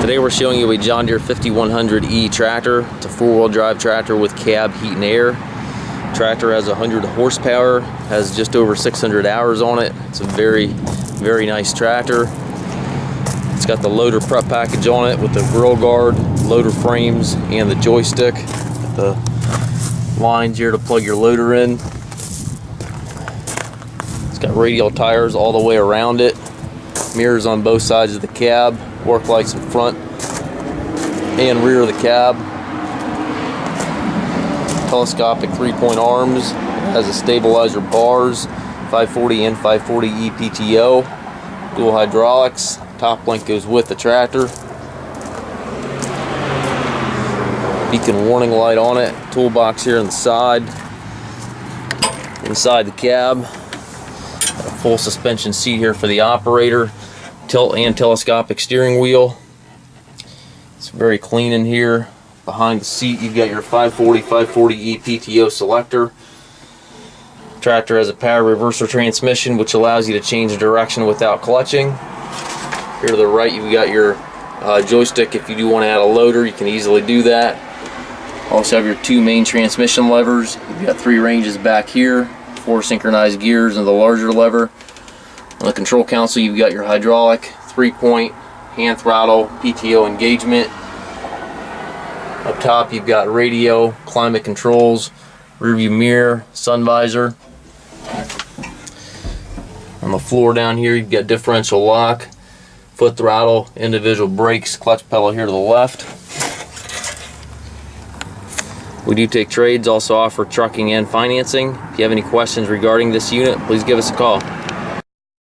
Today we're showing you a John Deere 5100E tractor. It's a four-wheel drive tractor with cab, heat and air. Tractor has 100 horsepower, has just over 600 hours on it. It's a very nice tractor. It's got the loader prep package on it with the grill guard, loader frames, and the joystick. The lines here to plug your loader in. It's got radial tires all the way around it. Mirrors on both sides of the cab. Work lights in front and rear of the cab. Telescopic 3-point arms. Has a stabilizer bars, 540 and 540E PTO. Dual hydraulics. Top link goes with the tractor. Beacon warning light on it. Toolbox here on the side. Inside the cab. Got a full suspension seat here for the operator. Tilt and telescopic steering wheel. It's very clean in here. Behind the seat you've got your 540/540E PTO selector. Tractor has a power reverser transmission which allows you to change direction without clutching. Here to the right you've got your joystick. If you do want to add a loader, you can easily do that. Also have your two main transmission levers. You've got 3 ranges back here, 4 synchronized gears and the larger lever. On the control console you've got your hydraulic, 3-point, hand throttle, PTO engagement. Up top you've got radio, climate controls, rearview mirror, sun visor. On the floor down here you've got differential lock, foot throttle, individual brakes, clutch pedal here to the left. We do take trades, also offer trucking and financing. If you have any questions regarding this unit, please give us a call.